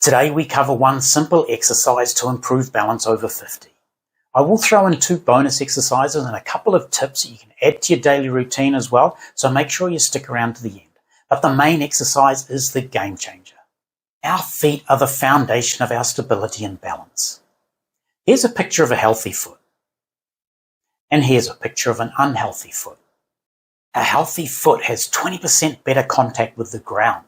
Today we cover one simple exercise to improve balance over 50. I will throw in 2 bonus exercises and a couple of tips that you can add to your daily routine as well, so make sure you stick around to the end. But the main exercise is the game changer. Our feet are the foundation of our stability and balance. Here's a picture of a healthy foot. And here's a picture of an unhealthy foot. A healthy foot has 20% better contact with the ground.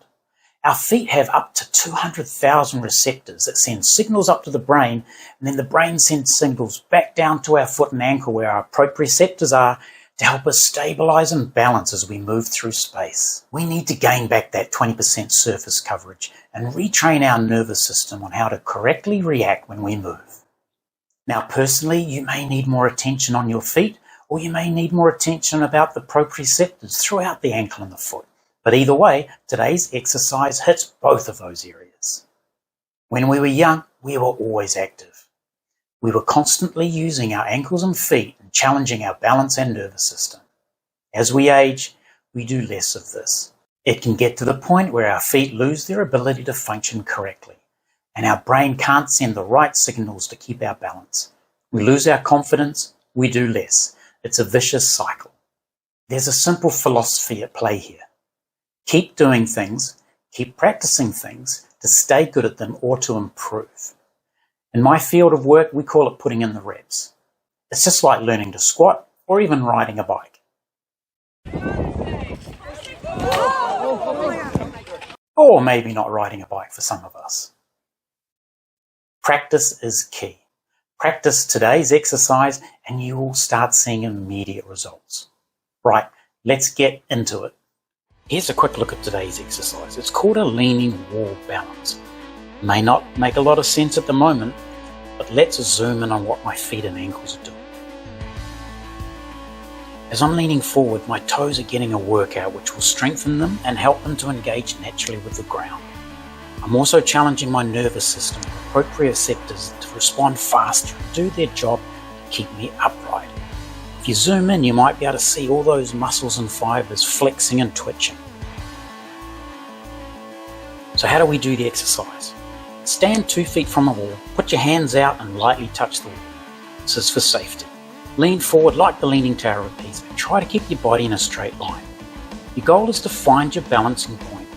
Our feet have up to 200,000 receptors that send signals up to the brain, and then the brain sends signals back down to our foot and ankle where our proprioceptors are to help us stabilize and balance as we move through space. We need to gain back that 20% surface coverage and retrain our nervous system on how to correctly react when we move. Now, personally, you may need more attention on your feet, or you may need more attention about the proprioceptors throughout the ankle and the foot. But either way, today's exercise hits both of those areas. When we were young, we were always active. We were constantly using our ankles and feet and challenging our balance and nervous system. As we age, we do less of this. It can get to the point where our feet lose their ability to function correctly, and our brain can't send the right signals to keep our balance. We lose our confidence, we do less. It's a vicious cycle. There's a simple philosophy at play here. Keep doing things, keep practicing things to stay good at them or to improve. In my field of work, we call it putting in the reps. It's just like learning to squat or even riding a bike. Or maybe not riding a bike for some of us. Practice is key. Practice today's exercise and you will start seeing immediate results. Right, let's get into it. Here's a quick look at today's exercise. It's called a leaning wall balance. It may not make a lot of sense at the moment, but let's zoom in on what my feet and ankles are doing. As I'm leaning forward, my toes are getting a workout which will strengthen them and help them to engage naturally with the ground. I'm also challenging my nervous system, the proprioceptors, to respond faster and do their job to keep me upright. If you zoom in, you might be able to see all those muscles and fibers flexing and twitching. So how do we do the exercise? Stand 2 feet from a wall, put your hands out and lightly touch the wall. This is for safety. Lean forward like the Leaning Tower of Pisa and try to keep your body in a straight line. Your goal is to find your balancing point.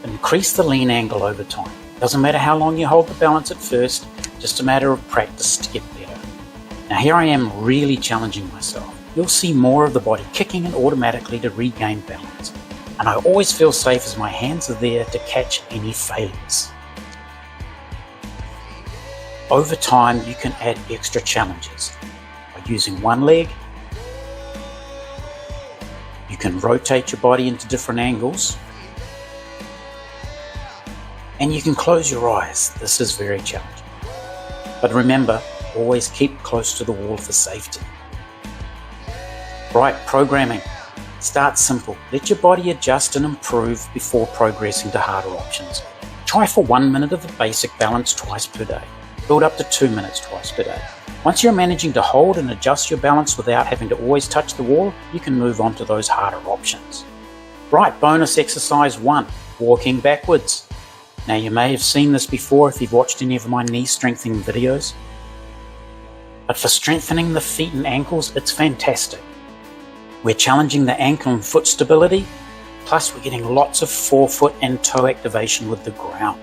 Increase the lean angle over time. Doesn't matter how long you hold the balance at first, just a matter of practice to get better. Now here I am really challenging myself. You'll see more of the body kicking in automatically to regain balance. And I always feel safe as my hands are there to catch any failures. Over time, you can add extra challenges by using one leg. You can rotate your body into different angles. And you can close your eyes. This is very challenging. But remember, always keep close to the wall for safety. Right, programming. Start simple. Let your body adjust and improve before progressing to harder options. Try for 1 minute of the basic balance twice per day. Build up to 2 minutes twice per day. Once you're managing to hold and adjust your balance without having to always touch the wall, you can move on to those harder options. Right, bonus exercise 1, walking backwards. Now you may have seen this before if you've watched any of my knee strengthening videos. But for strengthening the feet and ankles, it's fantastic. We're challenging the ankle and foot stability, plus we're getting lots of forefoot and toe activation with the ground.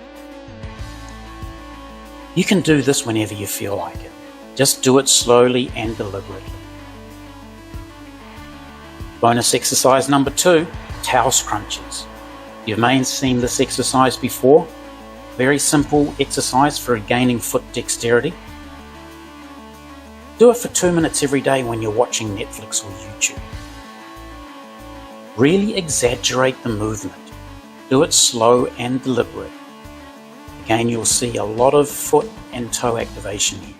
You can do this whenever you feel like it. Just do it slowly and deliberately. Bonus exercise number 2, towel scrunches. You may have seen this exercise before. Very simple exercise for gaining foot dexterity. Do it for 2 minutes every day when you're watching Netflix or YouTube. Really exaggerate the movement. Do it slow and deliberate. Again, you'll see a lot of foot and toe activation here.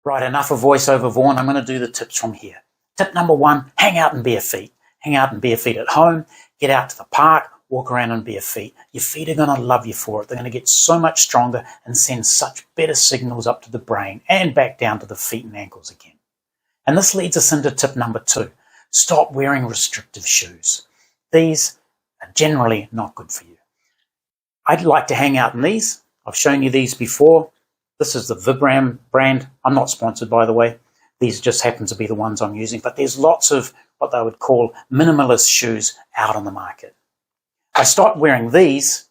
Right, enough of voiceover, Vaughan. I'm going to do the tips from here. Tip number 1, hang out in bare feet. Hang out in bare feet at home, get out to the park, walk around in bare feet. Your feet are going to love you for it. They're going to get so much stronger and send such better signals up to the brain and back down to the feet and ankles again. And this leads us into tip number 2. Stop wearing restrictive shoes. These are generally not good for you. I'd like to hang out in these. I've shown you these before. This is the Vibram brand. I'm not sponsored, by the way. These just happen to be the ones I'm using, but there's lots of what they would call minimalist shoes out on the market. I stopped wearing these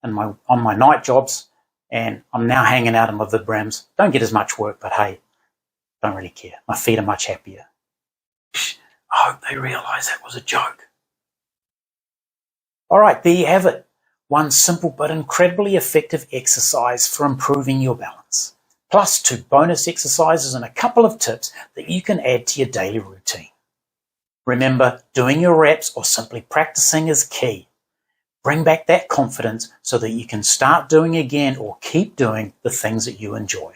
on my night jobs, and I'm now hanging out in my Vibrams. Don't get as much work, but hey, don't really care. My feet are much happier. I hope they realise that was a joke. All right, there you have it. One simple but incredibly effective exercise for improving your balance, plus 2 bonus exercises and a couple of tips that you can add to your daily routine. Remember, doing your reps or simply practicing is key. Bring back that confidence so that you can start doing again or keep doing the things that you enjoy.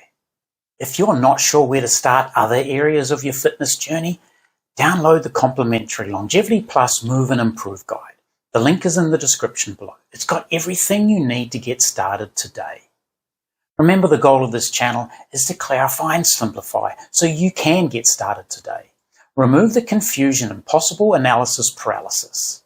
If you're not sure where to start other areas of your fitness journey, download the complimentary Longevity Plus Move and Improve Guide. The link is in the description below. It's got everything you need to get started today. Remember, the goal of this channel is to clarify and simplify so you can get started today. Remove the confusion and possible analysis paralysis.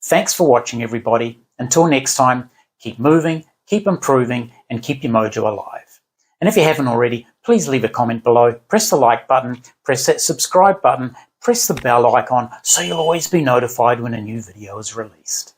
Thanks for watching, everybody. Until next time, keep moving, keep improving, and keep your mojo alive. And if you haven't already, please leave a comment below, press the like button, press that subscribe button, press the bell icon so you'll always be notified when a new video is released.